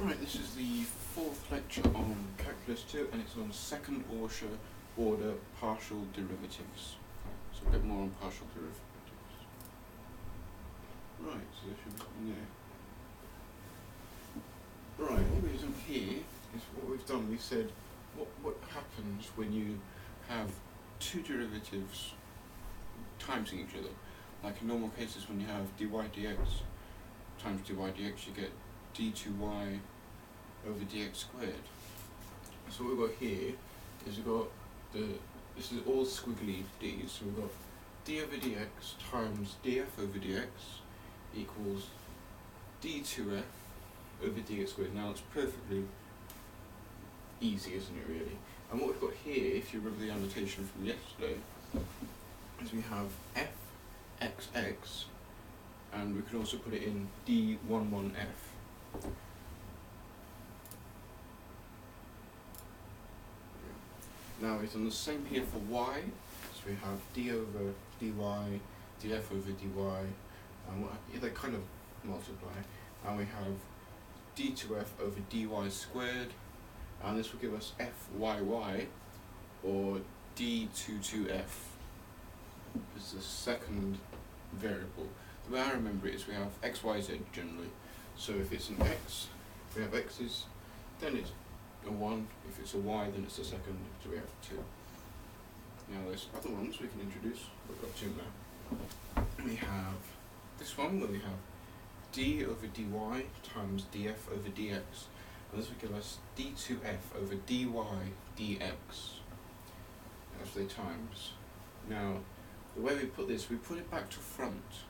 Right, this is the fourth lecture on Calculus 2 and it's on second order partial derivatives. So a bit more on partial derivatives. Right, so there should be something there. Right, what we've done here is what we've done, we said what happens when you have two derivatives timesing each other. Like in normal cases when you have dy dx times dy dx, you get d2y over dx squared. So what we've got here is we've got this is all squiggly d's, so we've got d over dx times df over dx equals d2f over dx squared. Now it's perfectly easy, isn't it really? And what we've got here, if you remember the annotation from yesterday, is we have fxx, and we can also put it in d11f. Now it's on the same here for y, so we have d over dy, df over dy, and they kind of multiply, and we have d2f over dy squared, and this will give us fyy, or d22f. This is the second variable. The way I remember it is we have x, y, z generally. So if it's an x, we have x's, then it's a 1. If it's a y, then it's the second, so we have 2. Now there's other ones we can introduce. We've got 2 now. We have this one where we have d over dy times df over dx. And this will give us d2f over dy dx. As they times. Now, the way we put this, we put it back to front.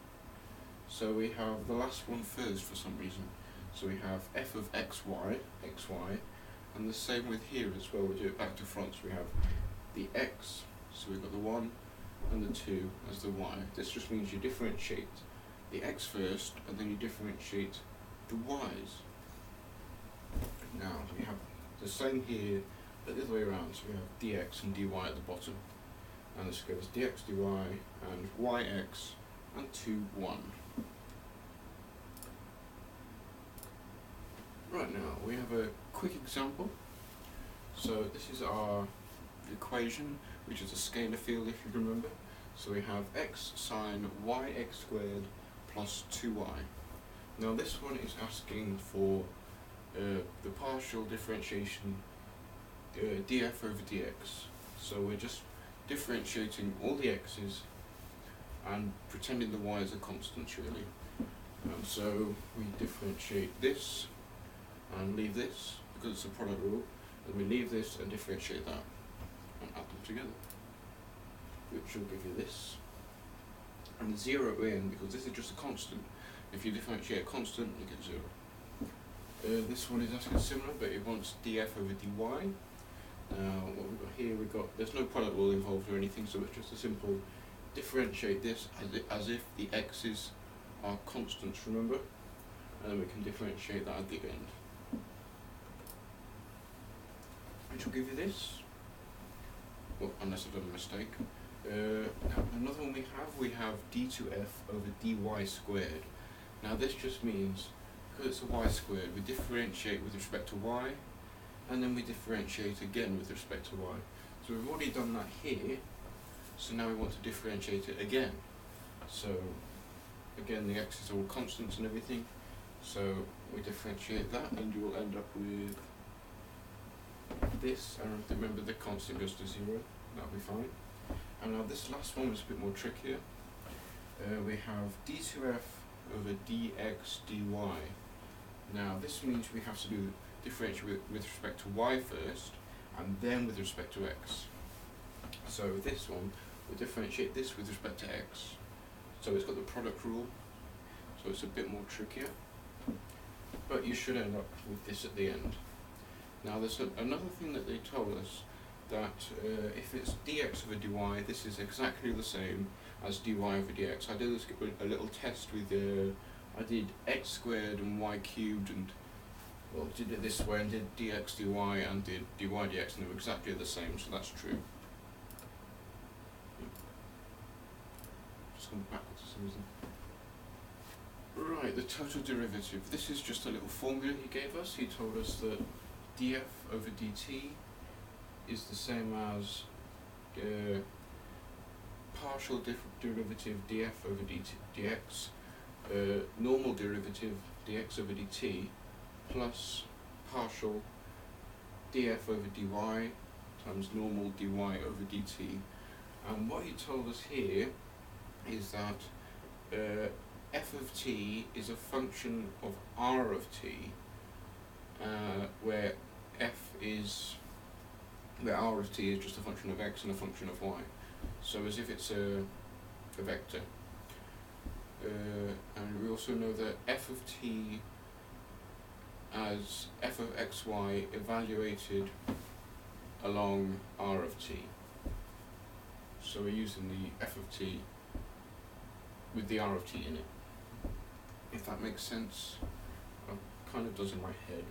So we have the last one first for some reason. So we have f of xy, and the same with here as well, we do it back to front. So we have the x, so we've got the 1 and the 2 as the y. This just means you differentiate the x first, and then you differentiate the y's. Now we have the same here, but the other way around. So we have dx and dy at the bottom, and this goes dx dy and yx and 2, 1. Right, now we have a quick example. So this is our equation, which is a scalar field if you remember. So we have x sine yx squared plus 2y. Now this one is asking for the partial differentiation df over dx. So we're just differentiating all the x's and pretending the y's are constants really. So we differentiate this and leave this because it's a product rule, and we leave this and differentiate that and add them together, which will give you this. And 0 in, because this is just a constant. If you differentiate a constant, you get 0. This one is asking similar, but it wants df over dy. Now what we've got here, there's no product rule involved or anything, so it's just a simple differentiate this as if the x's are constants, remember? And then we can differentiate that at the end, which will give you this, well, unless I've done a mistake. Another one we have d2f over dy squared. Now this just means, because it's a y squared, we differentiate with respect to y, and then we differentiate again with respect to y. So we've already done that here, so now we want to differentiate it again. So again, the x is all constants and everything, so we differentiate that, and you will end up with this, and remember the constant goes to 0, that'll be fine. And now this last one is a bit more trickier. We have d2f over dx dy. Now this means we have to do differentiate with respect to y first, and then with respect to x. So this one, we differentiate this with respect to x. So it's got the product rule, so it's a bit more trickier, but you should end up with this at the end. Now there's another thing that they told us, that if it's dx over dy, this is exactly the same as dy over dx. I did a little test with, I did x squared and y cubed, and well, did it this way and did dx dy and did dy dx, and they were exactly the same, so that's true. Just going backwards for some reason. Right, the total derivative. This is just a little formula he gave us. He told us that df over dt is the same as partial derivative df over dx, normal derivative dx over dt, plus partial df over dy times normal dy over dt. And what he told us here is that f of t is a function of r of t, where r of t is just a function of x and a function of y. So as if it's a vector. And we also know that f of t as f of xy evaluated along r of t. So we're using the f of t with the r of t in it. If that makes sense, kind of does in my head.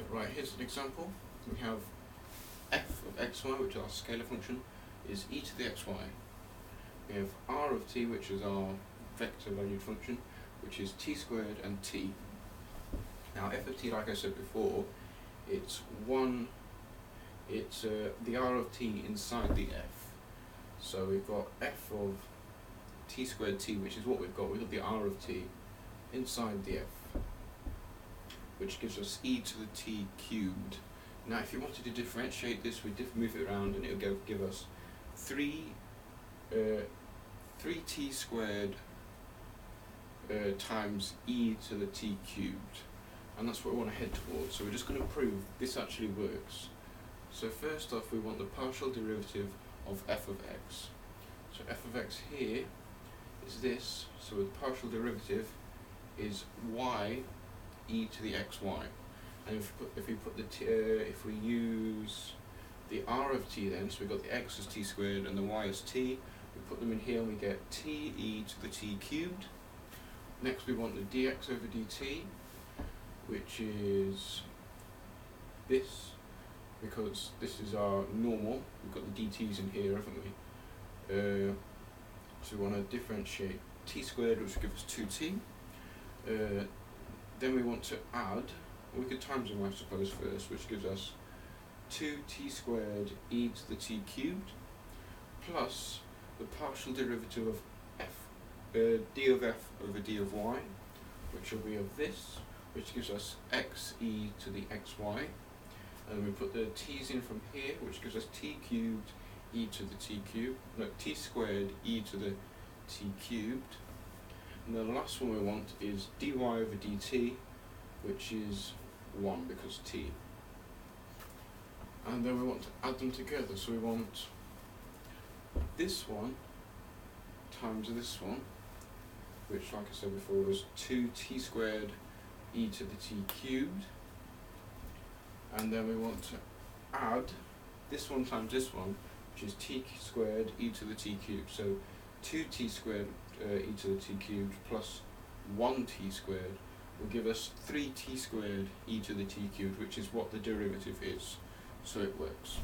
Right, here's an example. We have f of xy, which is our scalar function, is e to the xy. We have r of t, which is our vector valued function, which is t squared and t. Now f of t, like I said before, it's the r of t inside the f. So we've got f of t squared t, which is what we've got. We've got the r of t inside the f, which gives us e to the t cubed. Now if you wanted to differentiate this, we move it around and it'll give us 3t squared times e to the t cubed. And that's what we want to head towards. So we're just going to prove this actually works. So first off, we want the partial derivative of f of x. So f of x here is this. So the partial derivative is y e to the xy. And if we use the r of t then, so we've got the x as t squared and the y as t, we put them in here and we get t e to the t cubed. Next we want the dx over dt, which is this, because this is our normal. We've got the dt's in here, haven't we? So we want to differentiate t squared, which will give us 2t. Then we want to add, we could times them I suppose first, which gives us 2t squared e to the t cubed, plus the partial derivative of d of f over d of y, which will be of this, which gives us x e to the xy. And then we put the t's in from here, which gives us t cubed e to the t cubed, no, t squared e to the t cubed. And then the last one we want is dy over dt, which is 1 because t. And then we want to add them together, so we want this one times this one, which, like I said before, was 2t squared e to the t cubed. And then we want to add this one times this one, which is t squared e to the t cubed. So 2t squared e to the t cubed plus 1t squared will give us 3t squared e to the t cubed, which is what the derivative is. So it works.